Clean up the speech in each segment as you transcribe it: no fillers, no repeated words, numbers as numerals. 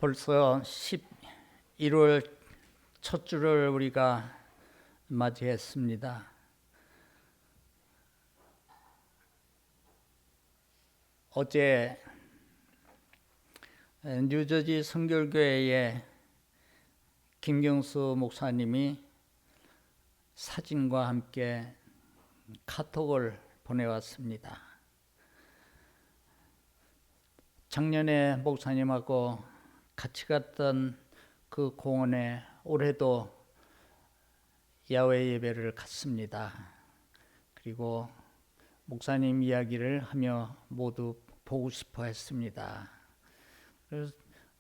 벌써 11월 첫 주를 우리가 맞이했습니다. 어제 뉴저지 성결교회의 김경수 목사님이 사진과 함께 카톡을 보내왔습니다. 작년에 목사님하고 같이 갔던 그 공원에 올해도 야외 예배를 갔습니다. 그리고 목사님 이야기를 하며 모두 보고 싶어 했습니다.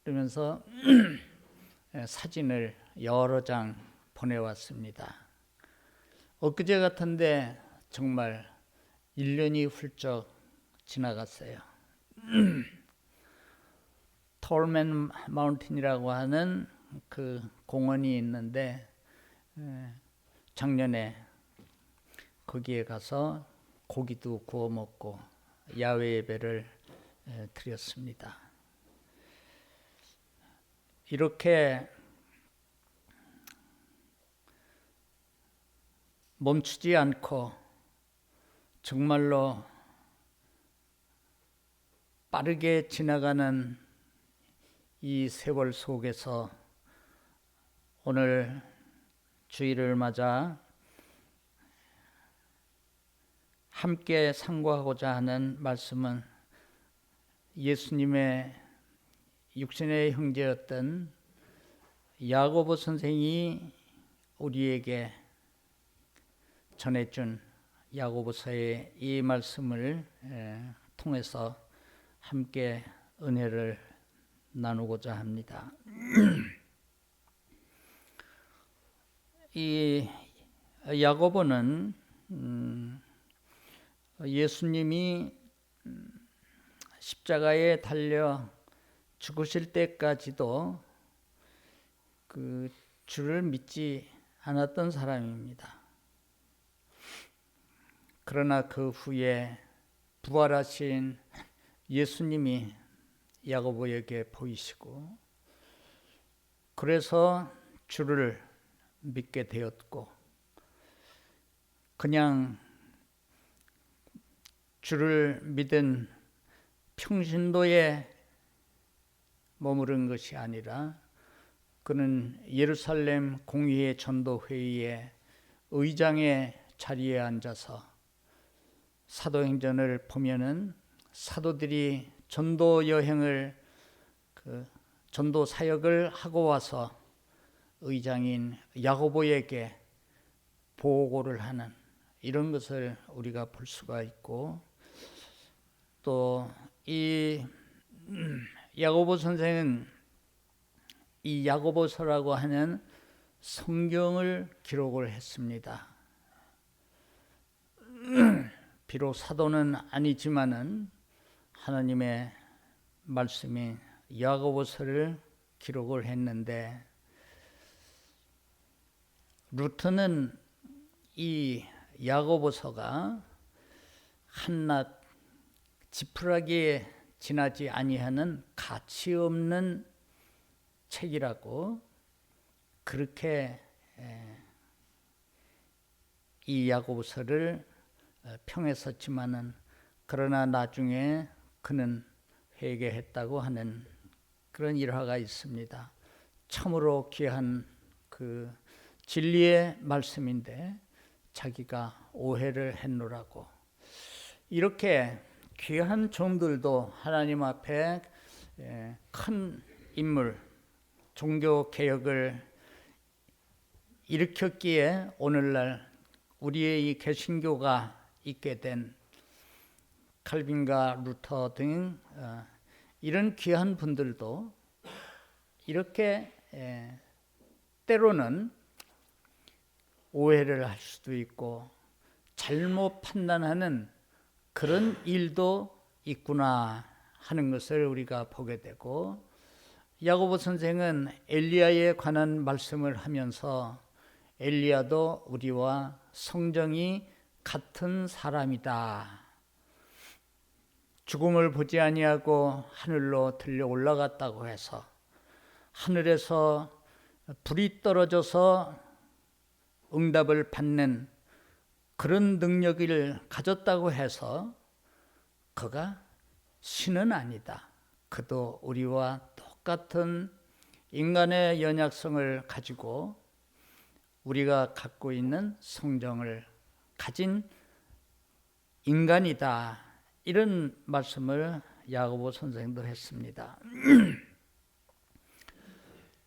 그러면서 사진을 여러 장 보내왔습니다. 엊그제 같은데 정말 1년이 훌쩍 지나갔어요. 톨맨 마운틴이라고 하는 그 공원이 있는데 작년에 거기에 가서 고기도 구워 먹고 야외 예배를 드렸습니다. 이렇게 멈추지 않고 정말로 빠르게 지나가는 이 세월 속에서 오늘 주일을 맞아 함께 상고하고자 하는 말씀은 예수님의 육신의 형제였던 야고보 선생이 우리에게 전해준 야고보서의 이 말씀을 통해서 함께 은혜를 나누고자 합니다. 이 야고보는 예수님이 십자가에 달려 죽으실 때까지도 그 주를 믿지 않았던 사람입니다. 그러나 그 후에 부활하신 예수님이 야고보에게 보이시고 그래서 주를 믿게 되었고 그냥 주를 믿은 평신도에 머무른 것이 아니라 그는 예루살렘 공의회 전도회의의 의장의 자리에 앉아서 사도행전을 보면은 사도들이 전도 여행을 전도 사역을 하고 와서 의장인 야고보에게 보고를 하는 이런 것을 우리가 볼 수가 있고 또 이 야고보 선생은 이 야고보서라고 하는 성경을 기록을 했습니다. 비록 사도는 아니지만은 하나님의 말씀이 야고보서를 기록을 했는데 루터는 이 야고보서가 한낱 지푸라기에 지나지 아니하는 가치 없는 책이라고 그렇게 이 야고보서를 평했었지만은 그러나 나중에 그는 회개했다고 하는 그런 일화가 있습니다. 참으로 귀한 그 진리의 말씀인데 자기가 오해를 했노라고. 이렇게 귀한 종들도 하나님 앞에 큰 인물, 종교 개혁을 일으켰기에 오늘날 우리의 이 개신교가 있게 된 칼빈과 루터 등 이런 귀한 분들도 이렇게 때로는 오해를 할 수도 있고 잘못 판단하는 그런 일도 있구나 하는 것을 우리가 보게 되고 야고보 선생은 엘리야에 관한 말씀을 하면서 엘리야도 우리와 성정이 같은 사람이다. 죽음을 보지 아니하고 하늘로 들려 올라갔다고 해서 하늘에서 불이 떨어져서 응답을 받는 그런 능력을 가졌다고 해서 그가 신은 아니다. 그도 우리와 똑같은 인간의 연약성을 가지고 우리가 갖고 있는 성정을 가진 인간이다. 이런 말씀을 야고보 선생도 했습니다.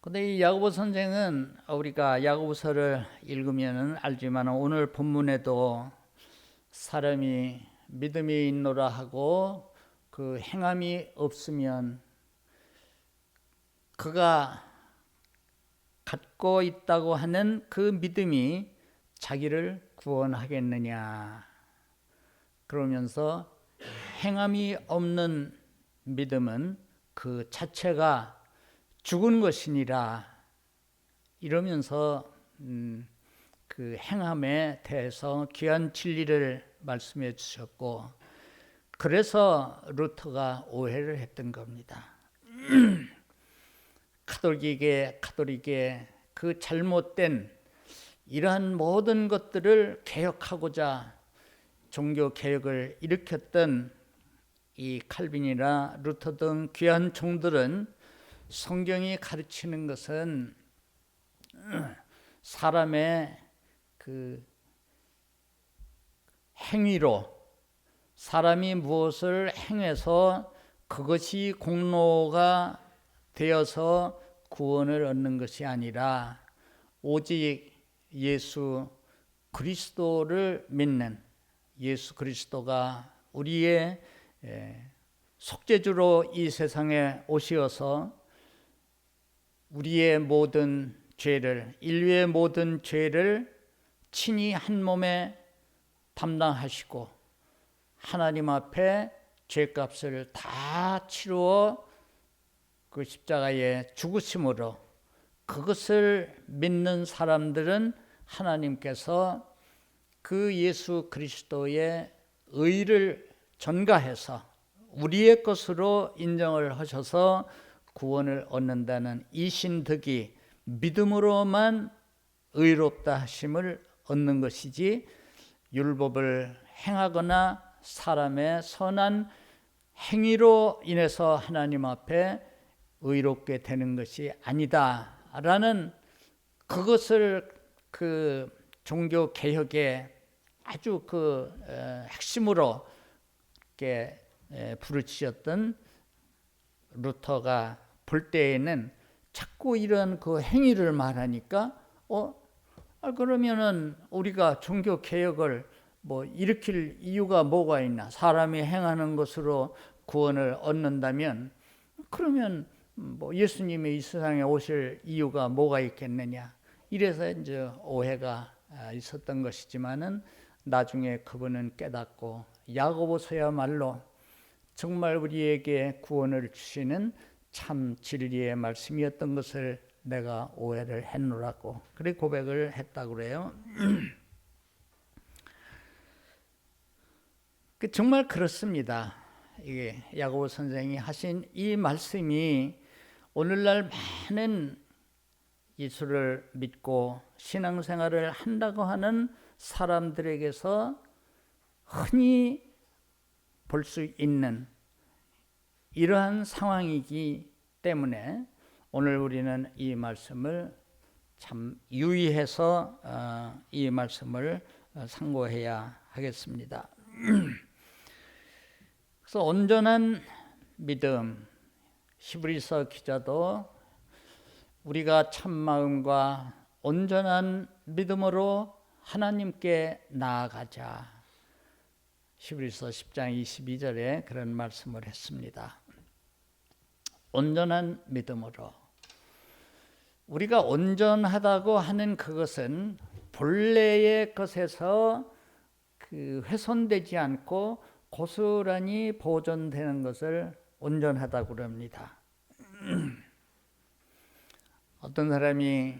근데 이 야고보 선생은 우리가 야고보서를 읽으면 알지만 오늘 본문에도 사람이 믿음이 있노라 하고 그 행함이 없으면 그가 갖고 있다고 하는 그 믿음이 자기를 구원하겠느냐. 그러면서 행함이 없는 믿음은 그 자체가 죽은 것이니라 이러면서 그 행함에 대해서 귀한 진리를 말씀해 주셨고, 그래서 루터가 오해를 했던 겁니다. 카톨릭의 그 잘못된 이러한 모든 것들을 개혁하고자 종교 개혁을 일으켰던 이 칼빈이나 루터 등 귀한 종들은 성경이 가르치는 것은 사람의 그 행위로, 사람이 무엇을 행해서 그것이 공로가 되어서 구원을 얻는 것이 아니라 오직 예수 그리스도를 믿는, 예수 그리스도가 우리의 속죄주로 이 세상에 오시어서 우리의 모든 죄를, 인류의 모든 죄를 친히 한 몸에 담당하시고 하나님 앞에 죄값을 다 치루어 그 십자가에 죽으심으로, 그것을 믿는 사람들은 하나님께서 그 예수 그리스도의 의를 전가해서 우리의 것으로 인정을 하셔서 구원을 얻는다는 이 신득이 믿음으로만 의롭다 하심을 얻는 것이지 율법을 행하거나 사람의 선한 행위로 인해서 하나님 앞에 의롭게 되는 것이 아니다라는, 그것을 그 종교 개혁의 아주 그 핵심으로 이렇게 부르짖었던 루터가 볼 때에는 자꾸 이런 그 행위를 말하니까 그러면은 우리가 종교 개혁을 뭐 일으킬 이유가 뭐가 있나? 사람이 행하는 것으로 구원을 얻는다면 그러면 뭐 예수님이 이 세상에 오실 이유가 뭐가 있겠느냐? 이래서 이제 오해가 있었던 것이지만은 나중에 그분은 깨닫고 야고보서야말로 정말 우리에게 구원을 주시는 참 진리의 말씀이었던 것을 내가 오해를 했노라고 그래 고백을 했다고 그래요. 정말 그렇습니다. 이게 야고보 선생이 하신 이 말씀이 오늘날 많은 예수를 믿고 신앙생활을 한다고 하는 사람들에게서 흔히 볼 수 있는 이러한 상황이기 때문에 오늘 우리는 이 말씀을 참 유의해서 이 말씀을 상고해야 하겠습니다. 그래서 온전한 믿음, 히브리서 기자도 우리가 참 마음과 온전한 믿음으로 하나님께 나아가자, 히브리서 10장 22절에 그런 말씀을 했습니다. 온전한 믿음으로. 우리가 온전하다고 하는 그것은 본래의 것에서 그 훼손되지 않고 고스란히 보존되는 것을 온전하다고 그럽니다. 어떤 사람이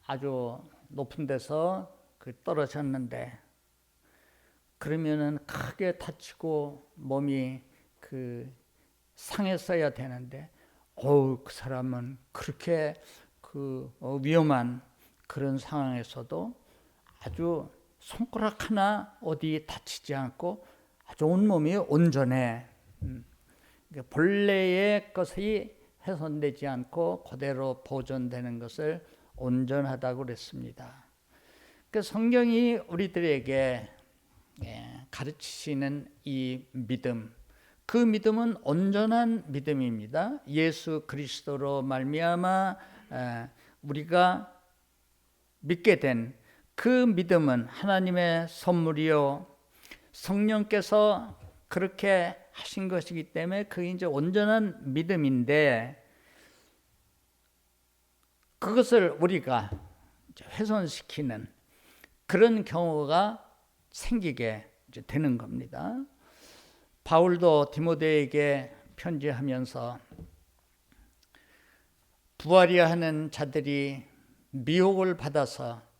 아주 높은 데서 떨어졌는데 그러면은 크게 다치고 몸이 상했어야 되는데 그 사람은 그렇게 위험한 그런 상황에서도 아주 손가락 하나 어디 다치지 않고 아주 온몸이 온전해. 본래의 것이 훼손되지 않고 그대로 보존되는 것을 온전하다고 그랬습니다. 그 성경이 우리들에게 가르치시는 이 믿음, 그 믿음은 온전한 믿음입니다. 예수 그리스도로 말미암아 우리가 믿게 된 그 믿음은 하나님의 선물이요, 성령께서 그렇게 하신 것이기 때문에 그게 이제 온전한 믿음인데, 그것을 우리가 훼손시키는 그런 경우가 생기게 되는 겁니다. 바울도 디모데에게 편지하면서 부활이야 하는 자들이 미혹을 받아서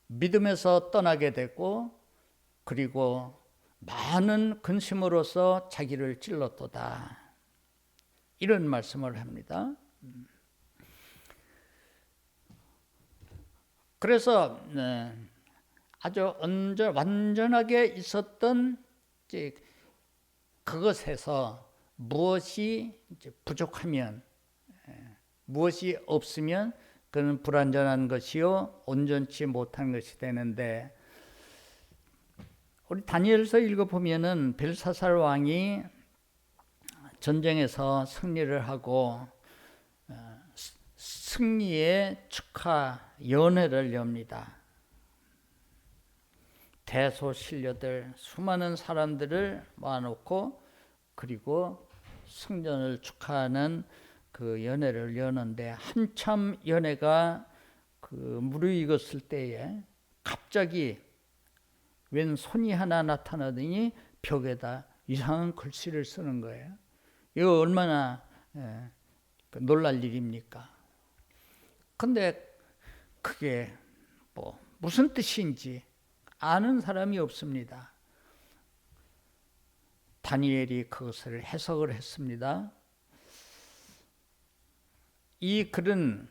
믿음에서 떠나게 되고, 그리고 많은 근심으로써 자기를 찔렀도다, 이런 말씀을 합니다. 그래서 아주 완전하게 있었던 그것에서 무엇이 부족하면, 무엇이 없으면 그는 불완전한 것이요 온전치 못한 것이 되는데, 우리 다니엘서 읽어보면은 벨사살 왕이 전쟁에서 승리를 하고 승리의 축하 연회를 엽니다. 대소신료들 수많은 사람들을 모아놓고 그리고 승전을 축하하는 그 연회를 여는데, 한참 연회가 무르익었을 때에 갑자기 웬 손이 하나 나타나더니 벽에다 이상한 글씨를 쓰는 거예요. 이거 얼마나 놀랄 일입니까? 근데 그게 무슨 뜻인지 아는 사람이 없습니다. 다니엘이 그것을 해석을 했습니다. 이 글은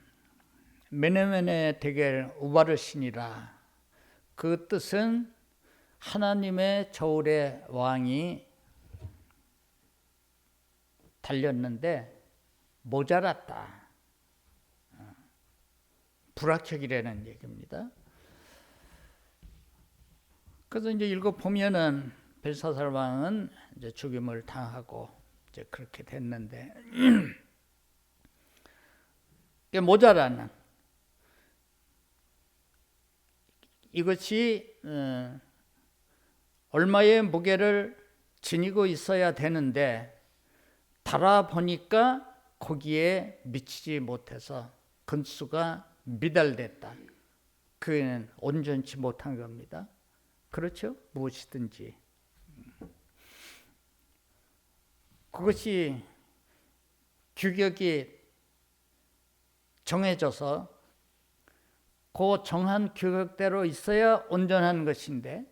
메네메네 데겔 우바르신이라, 그 뜻은 하나님의 저울의 왕이 달렸는데 모자랐다, 불합격이라는 얘기입니다. 그래서 이제 읽어보면은 벨사살 왕은 이제 죽임을 당하고 이제 그렇게 됐는데, 모자라는 이것이 얼마의 무게를 지니고 있어야 되는데 달아보니까 거기에 미치지 못해서 근수가 미달됐다. 그는 온전치 못한 겁니다. 그렇죠? 무엇이든지 그것이 규격이 정해져서 그 정한 규격대로 있어야 온전한 것인데,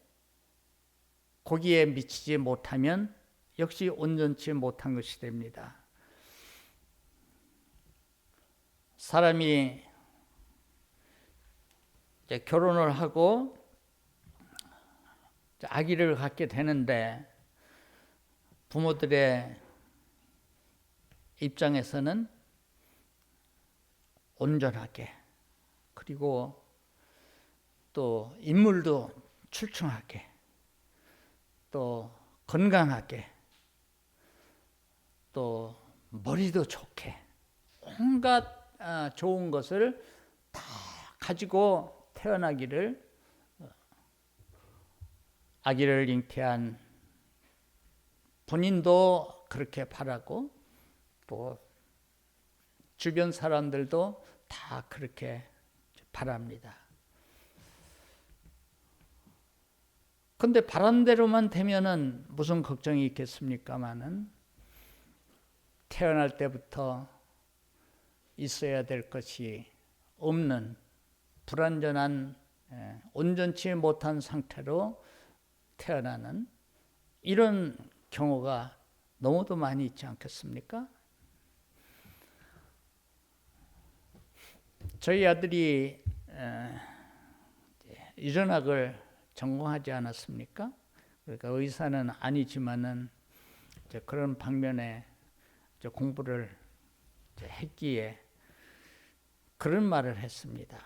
거기에 미치지 못하면 역시 온전치 못한 것이 됩니다. 사람이 이제 결혼을 하고 아기를 갖게 되는데, 부모들의 입장에서는 온전하게, 그리고 또 인물도 출중하게, 또 건강하게, 또 머리도 좋게, 온갖 좋은 것을 다 가지고 태어나기를 아기를 잉태한 본인도 그렇게 바라고, 또 주변 사람들도 다 그렇게 바랍니다. 근데 바란 대로만 되면은 무슨 걱정이 있겠습니까마는, 태어날 때부터 있어야 될 것이 없는 불완전한, 온전치 못한 상태로 태어나는 이런 경우가 너무도 많이 있지 않겠습니까? 저희 아들이 유전학을 전공하지 않았습니까? 그러니까 의사는 아니지만은 그런 방면에 공부를 했기에 그런 말을 했습니다.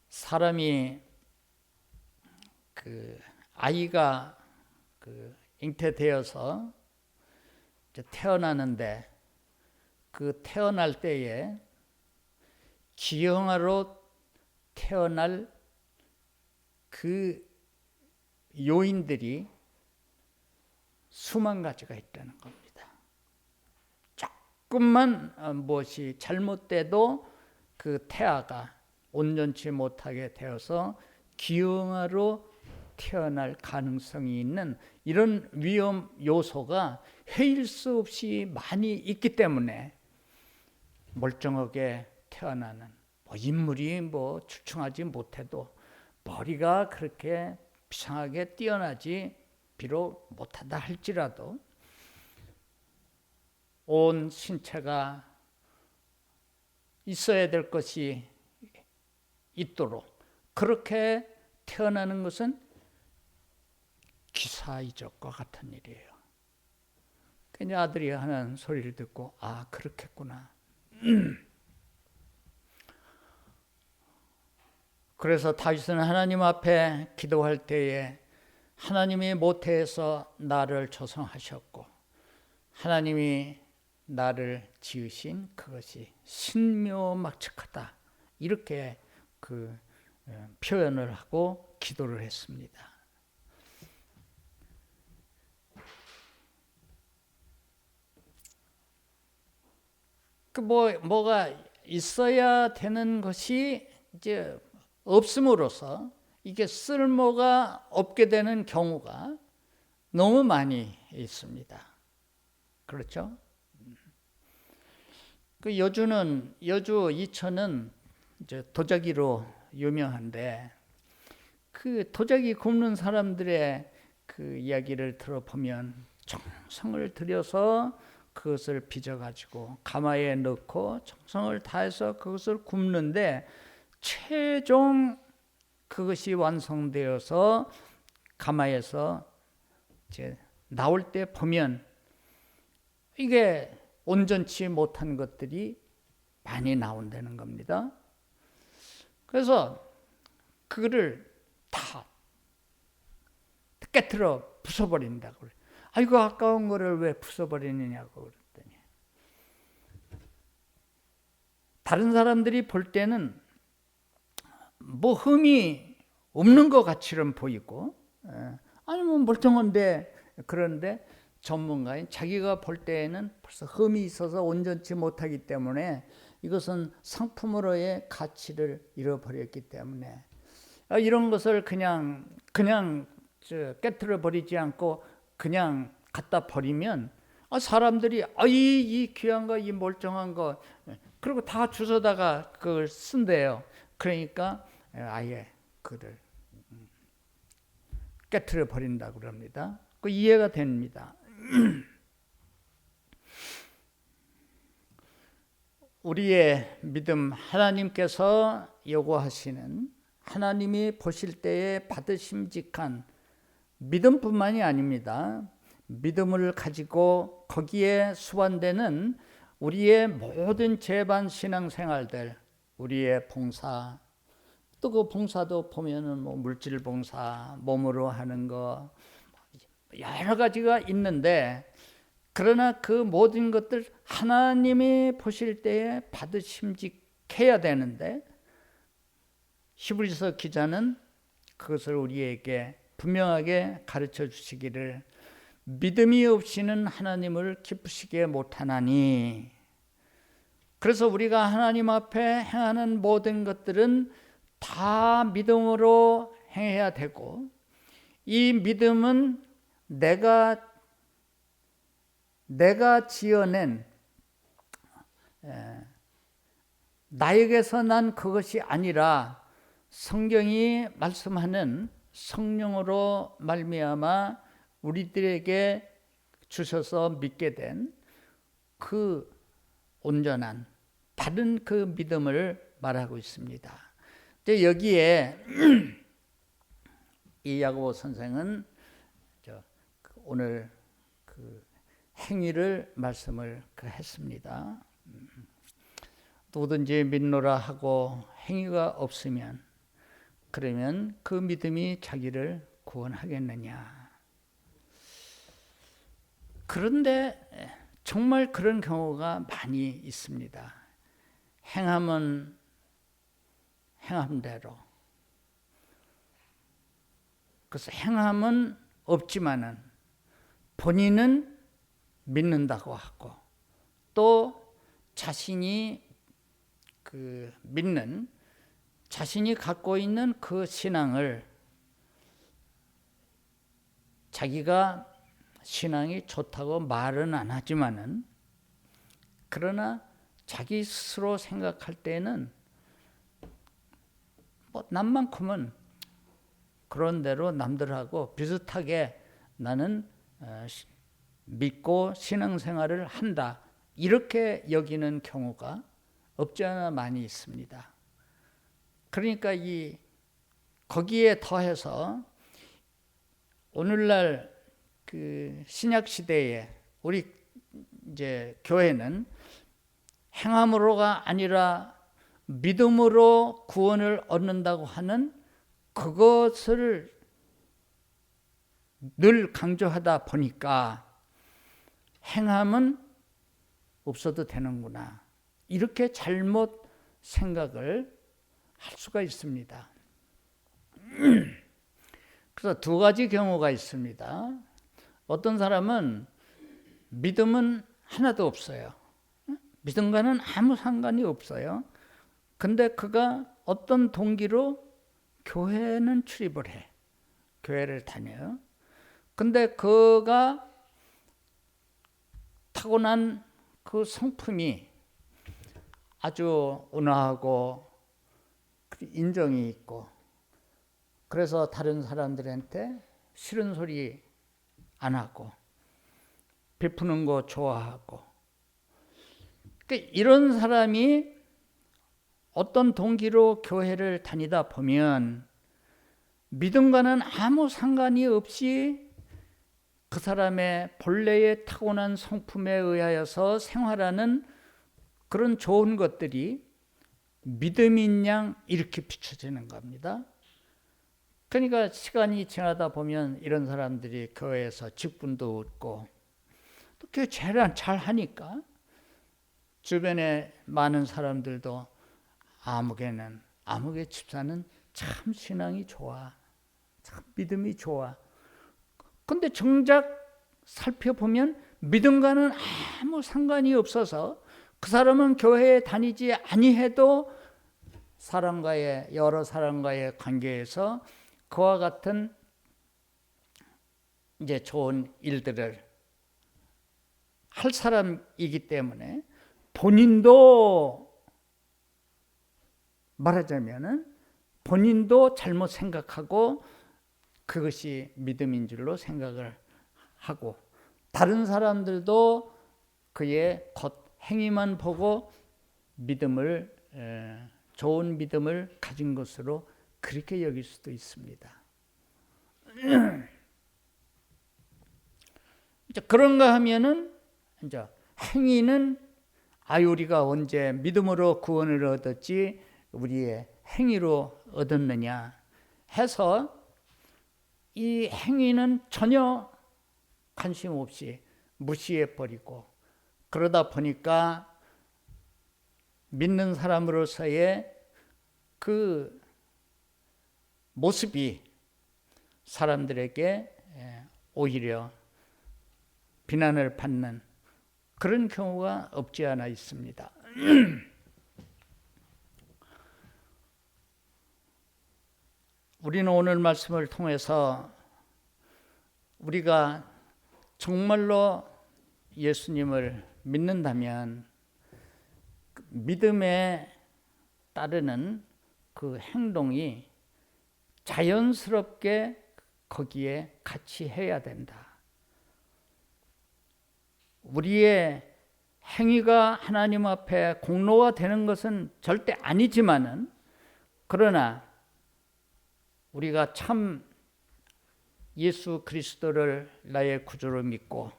사람이 아이가 잉태되어서 태어나는데 그 태어날 때에 기형아로 태어날 그 요인들이 수만 가지가 있다는 겁니다. 조금만 무엇이 잘못돼도 그 태아가 온전치 못하게 되어서 기형아로 태어날 가능성이 있는 이런 위험 요소가 헤일 수 없이 많이 있기 때문에 멀쩡하게 태어나는 인물이 출중하지 못해도 머리가 그렇게 비상하게 뛰어나지 비록 못하다 할지라도 온 신체가 있어야 될 것이 있도록 그렇게 태어나는 것은 기사이적과 같은 일이에요. 그냥 아들이 하는 소리를 듣고 그렇겠구나. 그래서 다윗은 하나님 앞에 기도할 때에 하나님이 모태에서 나를 조성하셨고 하나님이 나를 지으신 그것이 신묘막측하다. 이렇게 표현을 하고 기도를 했습니다. 뭐가 있어야 되는 것이 이제 없음으로써 이게 쓸모가 없게 되는 경우가 너무 많이 있습니다. 그렇죠? 여주 이천은 이제 도자기로 유명한데 그 도자기 굽는 사람들의 그 이야기를 들어보면 정성을 들여서 그것을 빚어가지고 가마에 넣고 정성을 다해서 그것을 굽는데 최종 그것이 완성되어서 가마에서 이제 나올 때 보면 이게 온전치 못한 것들이 많이 나온다는 겁니다. 그래서 그거를 다 깨트려 부숴버린다고 그래요. 이거 아까운 거를 왜 부숴버리느냐고 그랬더니 다른 사람들이 볼 때는 흠이 없는 것 같이는 보이고 멀쩡한데 그런데 전문가인 자기가 볼 때에는 벌써 흠이 있어서 온전치 못하기 때문에 이것은 상품으로의 가치를 잃어버렸기 때문에 이런 것을 그냥 깨트려 버리지 않고 그냥 갖다 버리면 사람들이 이 귀한 거, 이 멀쩡한 거 그리고 다 주워다가 그걸 쓴대요. 그러니까 아예 그를 깨트려 버린다고 그럽니다. 그 이해가 됩니다. 우리의 믿음, 하나님께서 요구하시는 하나님이 보실 때에 받으심직한 믿음뿐만이 아닙니다. 믿음을 가지고 거기에 수반되는 우리의 모든 재반 신앙생활들, 우리의 봉사, 또 그 봉사도 보면은 물질 봉사, 몸으로 하는 거 여러 가지가 있는데 그러나 그 모든 것들 하나님이 보실 때에 받으심직해야 되는데 히브리서 기자는 그것을 우리에게 분명하게 가르쳐 주시기를 믿음이 없이는 하나님을 기쁘시게 못하나니 그래서 우리가 하나님 앞에 행하는 모든 것들은 다 믿음으로 행해야 되고 이 믿음은 내가 지어낸 나에게서 난 그것이 아니라 성경이 말씀하는 성령으로 말미암아 우리들에게 주셔서 믿게 된 그 온전한 다 다른 그 믿음을 말하고 있습니다. 여기에 이 야고보 선생은 오늘 그 행위를 말씀을 했습니다. 누구든지 믿노라 하고 행위가 없으면 그러면 그 믿음이 자기를 구원하겠느냐. 그런데 정말 그런 경우가 많이 있습니다. 행함은 행함대로. 그래서 행함은 없지만은 본인은 믿는다고 하고 또 자신이 믿는 자신이 갖고 있는 그 신앙을 자기가 신앙이 좋다고 말은 안 하지만은 그러나 자기 스스로 생각할 때는 남만큼은 그런 대로 남들하고 비슷하게 나는 믿고 신앙생활을 한다. 이렇게 여기는 경우가 없지 않아 많이 있습니다. 그러니까 거기에 더해서 오늘날 그 신약 시대에 우리 이제 교회는 행함으로가 아니라 믿음으로 구원을 얻는다고 하는 그것을 늘 강조하다 보니까 행함은 없어도 되는구나. 이렇게 잘못 생각을 할 수가 있습니다. 그래서 두 가지 경우가 있습니다. 어떤 사람은 믿음은 하나도 없어요. 믿음과는 아무 상관이 없어요. 근데 그가 어떤 동기로 교회는 출입을 해. 교회를 다녀요. 근데 그가 타고난 그 성품이 아주 온화하고 인정이 있고 그래서 다른 사람들한테 싫은 소리 안 하고 베푸는 거 좋아하고 그러니까 이런 사람이 어떤 동기로 교회를 다니다 보면 믿음과는 아무 상관이 없이 그 사람의 본래의 타고난 성품에 의하여서 생활하는 그런 좋은 것들이 믿음인 양 이렇게 비춰지는 겁니다. 그러니까 시간이 지나다 보면 이런 사람들이 교회에서 직분도 얻고 또 교회 잘 하니까 주변에 많은 사람들도 아무개 집사는 참 신앙이 좋아. 참 믿음이 좋아. 근데 정작 살펴보면 믿음과는 아무 상관이 없어서 그 사람은 교회에 다니지 아니해도 여러 사람과의 관계에서 그와 같은 이제 좋은 일들을 할 사람이기 때문에 본인도 말하자면은 본인도 잘못 생각하고 그것이 믿음인 줄로 생각을 하고 다른 사람들도 그의 행위만 보고 좋은 믿음을 가진 것으로 그렇게 여길 수도 있습니다. 이제 그런가 하면은 이제 행위는 우리가 언제 믿음으로 구원을 얻었지 우리의 행위로 얻었느냐 해서 이 행위는 전혀 관심 없이 무시해 버리고 그러다 보니까 믿는 사람으로서의 그 모습이 사람들에게 오히려 비난을 받는 그런 경우가 없지 않아 있습니다. 우리는 오늘 말씀을 통해서 우리가 정말로 예수님을 믿는다면 믿음에 따르는 그 행동이 자연스럽게 거기에 같이 해야 된다. 우리의 행위가 하나님 앞에 공로가 되는 것은 절대 아니지만은, 그러나 우리가 참 예수 그리스도를 나의 구주로 믿고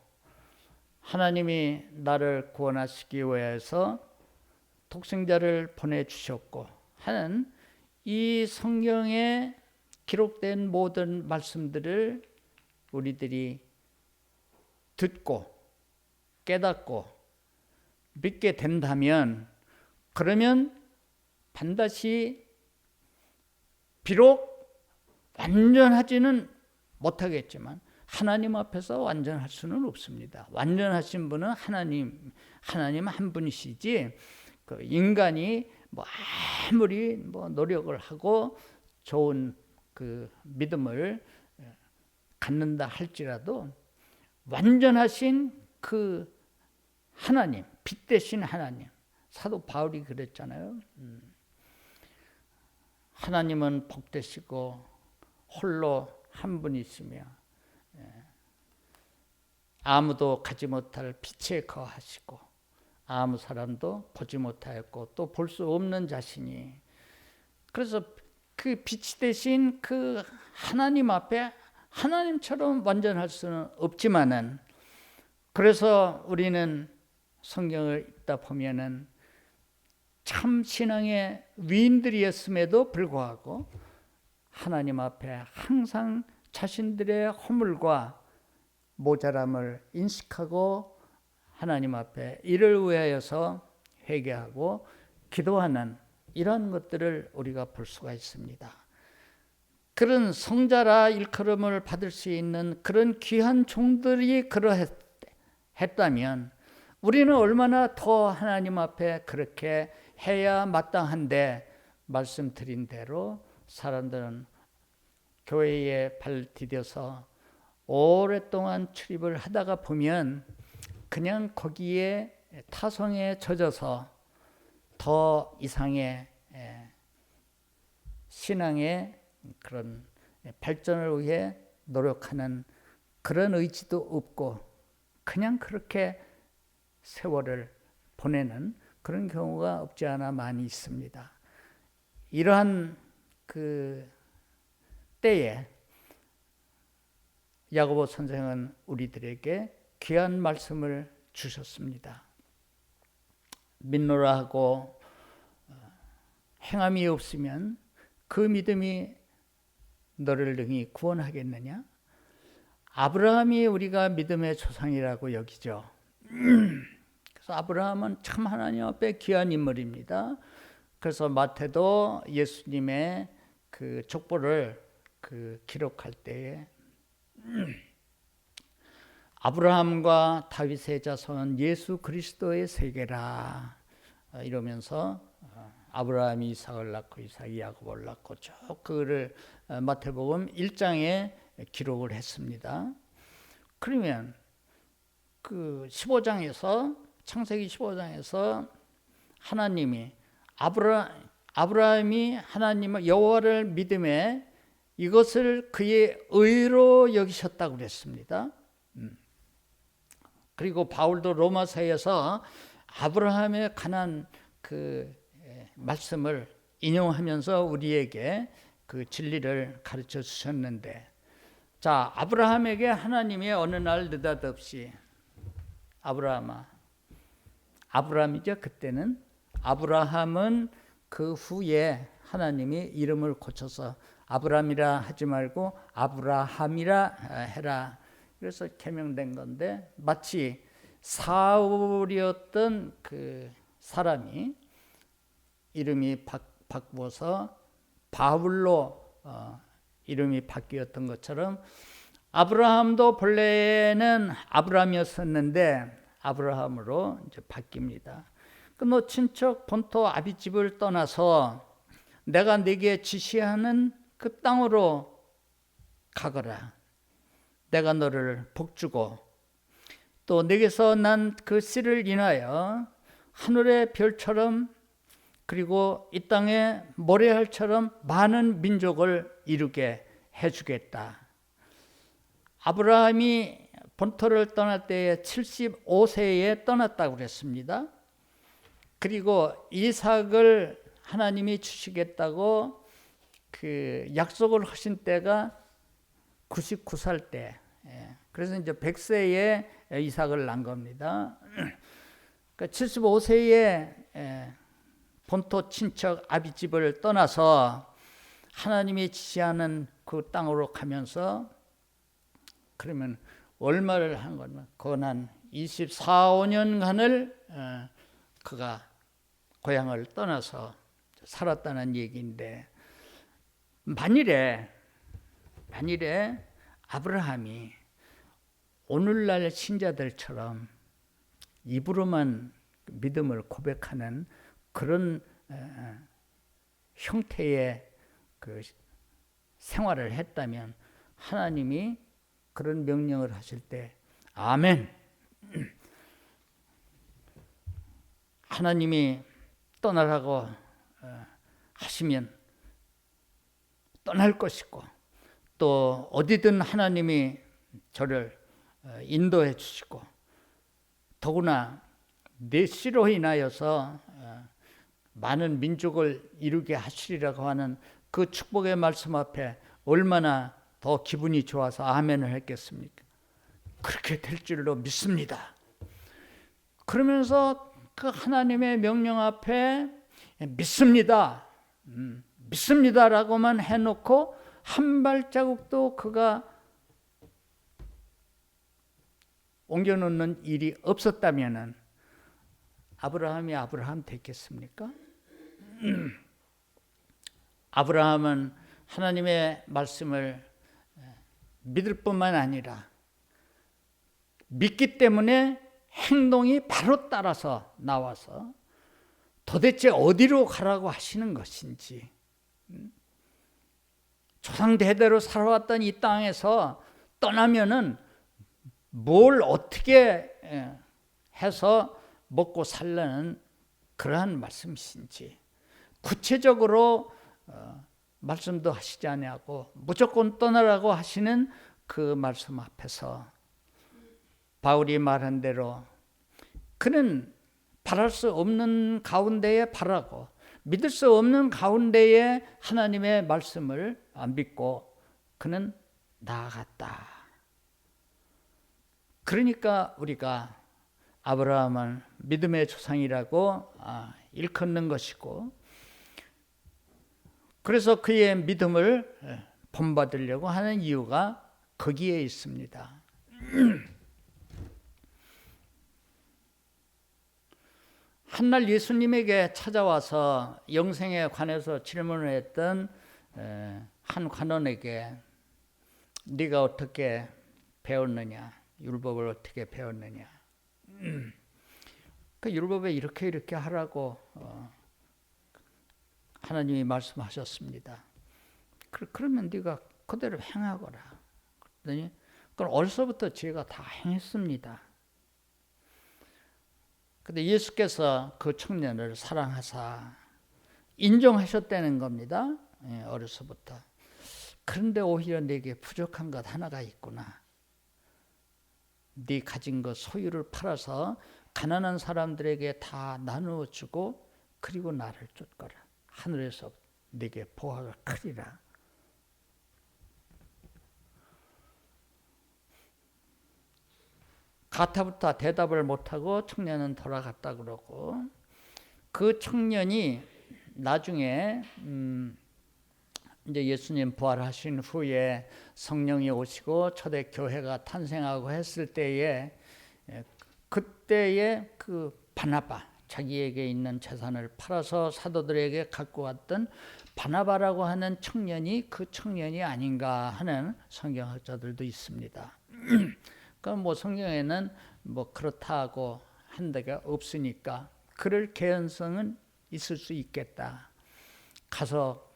하나님이 나를 구원하시기 위해서 독생자를 보내주셨고 하는 이 성경에 기록된 모든 말씀들을 우리들이 듣고 깨닫고 믿게 된다면, 그러면 반드시 비록 완전하지는 못하겠지만 하나님 앞에서 완전할 수는 없습니다. 완전하신 분은 하나님 한 분이시지, 그 인간이 아무리 노력을 하고 좋은 그 믿음을 갖는다 할지라도 완전하신 그 하나님, 빛 대신 하나님, 사도 바울이 그랬잖아요. 하나님은 복되시고 홀로 한 분이시며 아무도 가지 못할 빛에 거하시고 아무 사람도 보지 못하였고 또 볼 수 없는 자신이, 그래서 그 빛이 되신 그 하나님 앞에 하나님처럼 완전할 수는 없지만은, 그래서 우리는 성경을 읽다 보면은 참 신앙의 위인들이었음에도 불구하고 하나님 앞에 항상 자신들의 허물과 모자람을 인식하고 하나님 앞에 이를 위하여서 회개하고 기도하는 이런 것들을 우리가 볼 수가 있습니다. 그런 성자라 일컬음을 받을 수 있는 그런 귀한 종들이 그러했다면 우리는 얼마나 더 하나님 앞에 그렇게 해야 마땅한데, 말씀드린 대로 사람들은 교회에 발 디뎌서 오랫동안 출입을 하다가 보면 그냥 거기에 타성에 젖어서 더 이상의 신앙의 그런 발전을 위해 노력하는 그런 의지도 없고 그냥 그렇게 세월을 보내는 그런 경우가 없지 않아 많이 있습니다. 이러한 그 때에 야고보 선생은 우리들에게 귀한 말씀을 주셨습니다. 믿노라 하고 행함이 없으면 그 믿음이 너를 능히 구원하겠느냐? 아브라함이 우리가 믿음의 조상이라고 여기죠. 그래서 아브라함은 참 하나님 앞에 귀한 인물입니다. 그래서 마태도 예수님의 그 족보를 기록할 때에 아브라함과 다윗의 자손 예수 그리스도의 세계라 이러면서 아브라함이 이삭을 낳고 이삭이 야곱을 낳고 쭉 그를 마태복음 1장에 기록을 했습니다. 그러면 그 15장에서 창세기 15장에서 하나님이 아브라함이 하나님을 여호와를 믿음에 이것을 그의 의로 여기셨다고 그랬습니다. 그리고 바울도 로마서에서 아브라함에 관한 그 말씀을 인용하면서 우리에게 그 진리를 가르쳐 주셨는데, 자, 아브라함에게 하나님이 어느 날 느닷없이 아브라함이죠. 그때는 아브라함은 그 후에 하나님이 이름을 고쳐서 아브라함이라 하지 말고 아브라함이라 해라. 그래서 개명된 건데, 마치 사울이었던 그 사람이 이름이 바꾸어서 바울로 이름이 바뀌었던 것처럼 아브라함도 본래는 아브라함이었었는데 아브라함으로 이제 바뀝니다. 너 친척 본토 아비집을 떠나서 내가 네게 지시하는 그 땅으로 가거라. 내가 너를 복주고 또 네게서 난 그 씨를 인하여 하늘의 별처럼 그리고 이 땅의 모래알처럼 많은 민족을 이루게 해주겠다. 아브라함이 본토를 떠날 때에 75세에 떠났다고 그랬습니다. 그리고 이삭을 하나님이 주시겠다고 그 약속을 하신 때가 99살 때. 그래서 이제 100세에 이삭을 낳은 겁니다. 그러니까 75세에 본토 친척 아비집을 떠나서 하나님이 지시하는 그 땅으로 가면서 그러면 얼마를 한 거냐? 거난 24, 5년간을 그가 고향을 떠나서 살았다는 얘기인데, 만일에 아브라함이 오늘날 신자들처럼 입으로만 믿음을 고백하는 그런 형태의 그 생활을 했다면 하나님이 그런 명령을 하실 때 아멘, 하나님이 떠나라고 하시면 떠날 것이고, 또 어디든 하나님이 저를 인도해 주시고, 더구나 내 씨로 인하여서 많은 민족을 이루게 하시리라고 하는 그 축복의 말씀 앞에 얼마나 더 기분이 좋아서 아멘을 했겠습니까? 그렇게 될 줄로 믿습니다. 그러면서 그 하나님의 명령 앞에 믿습니다, 믿습니다라고만 해놓고 한 발자국도 그가 옮겨놓는 일이 없었다면 아브라함이 아브라함 됐겠습니까? 아브라함은 하나님의 말씀을 믿을 뿐만 아니라 믿기 때문에 행동이 바로 따라서 나와서 도대체 어디로 가라고 하시는 것인지, 조상 대대로 살아왔던 이 땅에서 떠나면은 뭘 어떻게 해서 먹고 살라는 그러한 말씀이신지 구체적으로 말씀도 하시지 아니하고 무조건 떠나라고 하시는 그 말씀 앞에서 바울이 말한 대로 그는 바랄 수 없는 가운데에 바라고 믿을 수 없는 가운데에 하나님의 말씀을 안 믿고 그는 나아갔다. 그러니까 우리가 아브라함은 믿음의 조상이라고 일컫는 것이고, 그래서 그의 믿음을 본받으려고 하는 이유가 거기에 있습니다. 한날 예수님에게 찾아와서 영생에 관해서 질문을 했던 한 관원에게 네가 어떻게 배웠느냐, 율법을 어떻게 배웠느냐, 그 율법에 이렇게 하라고 하나님이 말씀하셨습니다. 그러면 네가 그대로 행하거라. 그랬더니 그건 어려서부터 제가 다 행했습니다. 근데 예수께서 그 청년을 사랑하사 인정하셨다는 겁니다. 어려서부터. 그런데 오히려 내게 부족한 것 하나가 있구나. 네 가진 것 소유를 팔아서 가난한 사람들에게 다 나누어 주고 그리고 나를 쫓거라. 하늘에서 네게 보화가 크리라. 가타부타 대답을 못하고 청년은 돌아갔다 그러고, 그 청년이 나중에 이제 예수님 부활하신 후에 성령이 오시고 초대 교회가 탄생하고 했을 때에 그때의 그 바나바, 자기에게 있는 재산을 팔아서 사도들에게 갖고 왔던 바나바라고 하는 청년이 그 청년이 아닌가 하는 성경학자들도 있습니다. 그러니까 뭐 성경에는 뭐 그렇다고 한 데가 없으니까 그럴 개연성은 있을 수 있겠다. 가서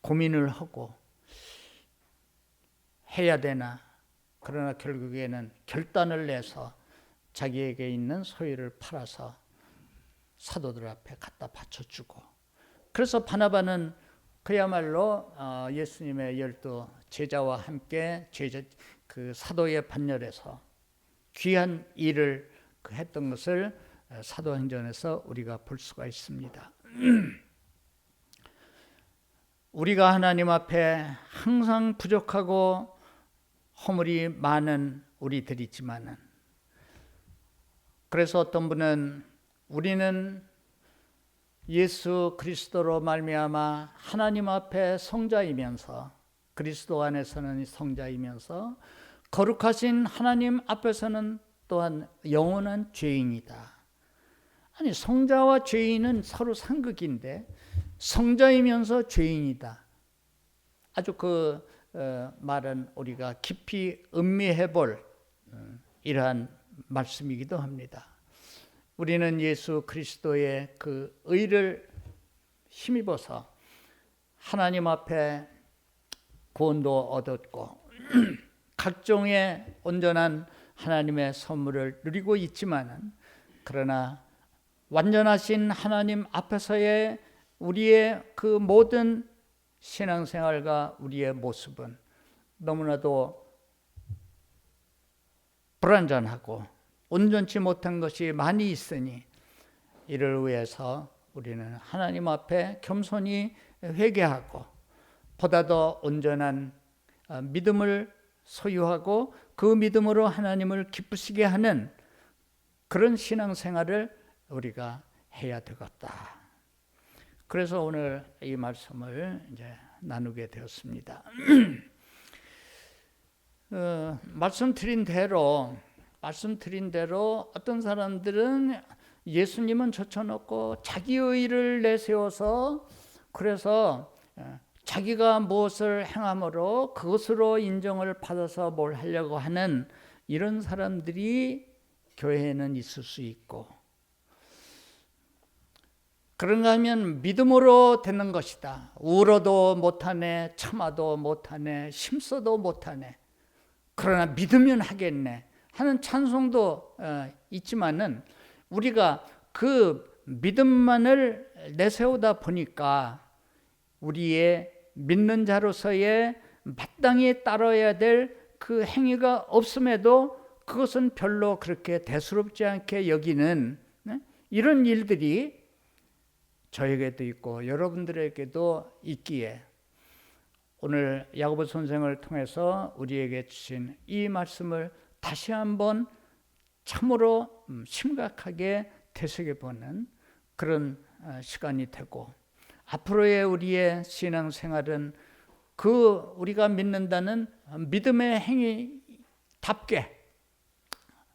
고민을 하고 해야 되나, 그러나 결국에는 결단을 내서 자기에게 있는 소유를 팔아서 사도들 앞에 갖다 바쳐주고, 그래서 바나바는 그야말로 예수님의 12 제자와 함께 그 사도의 반열에서 귀한 일을 했던 것을 사도행전에서 우리가 볼 수가 있습니다. 우리가 하나님 앞에 항상 부족하고 허물이 많은 우리들이지만은, 그래서 어떤 분은 우리는 예수 그리스도로 말미암아 하나님 앞에 성자이면서, 그리스도 안에서는 성자이면서 거룩하신 하나님 앞에서는 또한 영원한 죄인이다. 아니, 성자와 죄인은 서로 상극인데 성자이면서 죄인이다. 아주 그 말은 우리가 깊이 음미해 볼 이러한 말씀이기도 합니다. 우리는 예수 그리스도의 그 의를 힘입어서 하나님 앞에 구원도 얻었고 각종의 온전한 하나님의 선물을 누리고 있지만은, 그러나 완전하신 하나님 앞에서의 우리의 그 모든 신앙생활과 우리의 모습은 너무나도 불완전하고 온전치 못한 것이 많이 있으니, 이를 위해서 우리는 하나님 앞에 겸손히 회개하고 보다 더 온전한 믿음을 소유하고 그 믿음으로 하나님을 기쁘시게 하는 그런 신앙생활을 우리가 해야 되겠다. 그래서 오늘 이 말씀을 이제 나누게 되었습니다. 말씀드린 대로 어떤 사람들은 예수님은 젖혀놓고 자기의 의를 내세워서, 그래서 자기가 무엇을 행함으로 그것으로 인정을 받아서 뭘 하려고 하는 이런 사람들이 교회에는 있을 수 있고, 그런가 하면 믿음으로 되는 것이다. 울어도 못하네, 참아도 못하네, 힘써도 못하네, 그러나 믿으면 하겠네 하는 찬송도 있지만은, 우리가 그 믿음만을 내세우다 보니까 우리의 믿는 자로서의 마땅히 따라야 될 그 행위가 없음에도 그것은 별로 그렇게 대수롭지 않게 여기는 이런 일들이 저에게도 있고 여러분들에게도 있기에, 오늘 야고보 선생을 통해서 우리에게 주신 이 말씀을 다시 한번 참으로 심각하게 되새겨보는 그런 시간이 되고, 앞으로의 우리의 신앙생활은 그 우리가 믿는다는 믿음의 행위답게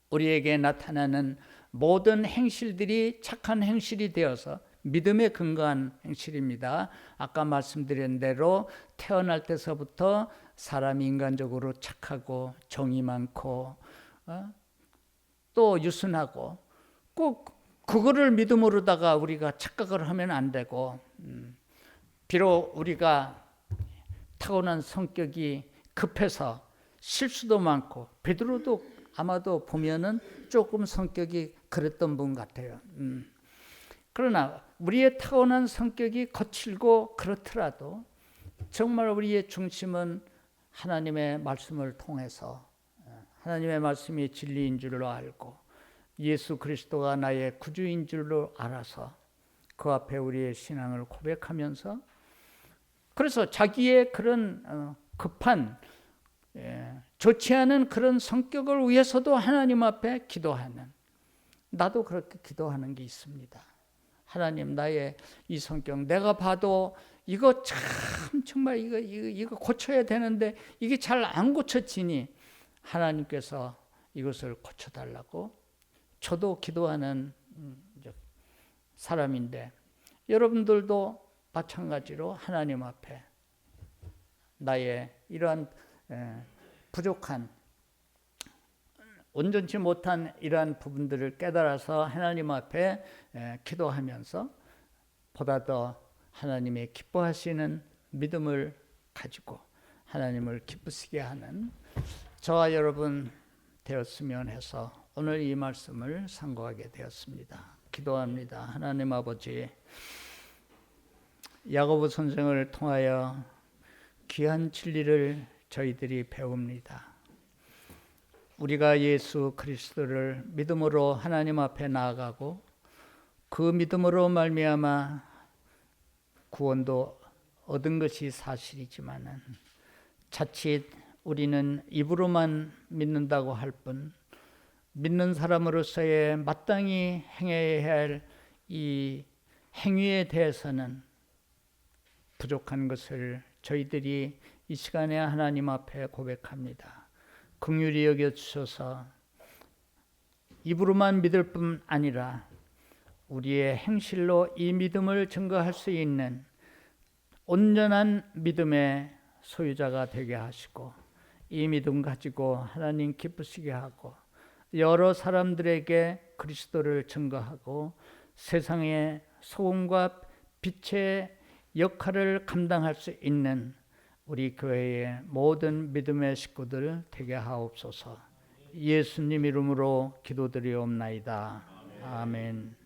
우리에게 나타나는 모든 행실들이 착한 행실이 되어서 믿음에 근거한 행실입니다. 아까 말씀드린 대로 태어날 때서부터 사람이 인간적으로 착하고 정이 많고 또 유순하고, 꼭 그거를 믿음으로다가 우리가 착각을 하면 안 되고, 비록 우리가 타고난 성격이 급해서 실수도 많고, 베드로도 아마도 보면은 조금 성격이 그랬던 분 같아요. 그러나 우리의 타고난 성격이 거칠고 그렇더라도 정말 우리의 중심은 하나님의 말씀을 통해서, 하나님의 말씀이 진리인 줄로 알고 예수 그리스도가 나의 구주인 줄로 알아서 그 앞에 우리의 신앙을 고백하면서, 그래서 자기의 그런 급한 좋지 않은 그런 성격을 위해서도 하나님 앞에 기도하는, 나도 그렇게 기도하는 게 있습니다. 하나님, 나의 이 성격 내가 봐도 이거 참 정말 이거 고쳐야 되는데 이게 잘 안 고쳐지니 하나님께서 이것을 고쳐달라고 저도 기도하는 사람인데, 여러분들도 마찬가지로 하나님 앞에 나의 이러한 부족한, 온전치 못한 이러한 부분들을 깨달아서 하나님 앞에 기도하면서 보다 더 하나님의 기뻐하시는 믿음을 가지고 하나님을 기쁘시게 하는 저와 여러분 되었으면 해서 오늘 이 말씀을 상고하게 되었습니다. 기도합니다. 하나님 아버지, 야고보 선생을 통하여 귀한 진리를 저희들이 배웁니다. 우리가 예수 그리스도를 믿음으로 하나님 앞에 나아가고 그 믿음으로 말미암아 구원도 얻은 것이 사실이지만은 자칫 우리는 입으로만 믿는다고 할 뿐 믿는 사람으로서의 마땅히 행해야 할 이 행위에 대해서는 부족한 것을 저희들이 이 시간에 하나님 앞에 고백합니다. 긍휼히 여겨주셔서 입으로만 믿을 뿐 아니라 우리의 행실로 이 믿음을 증거할 수 있는 온전한 믿음의 소유자가 되게 하시고 이 믿음 가지고 하나님 기쁘시게 하고 여러 사람들에게 그리스도를 증거하고 세상의 소금과 빛의 역할을 감당할 수 있는 우리 교회의 모든 믿음의 식구들 되게 하옵소서. 예수님 이름으로 기도드리옵나이다. 아멘.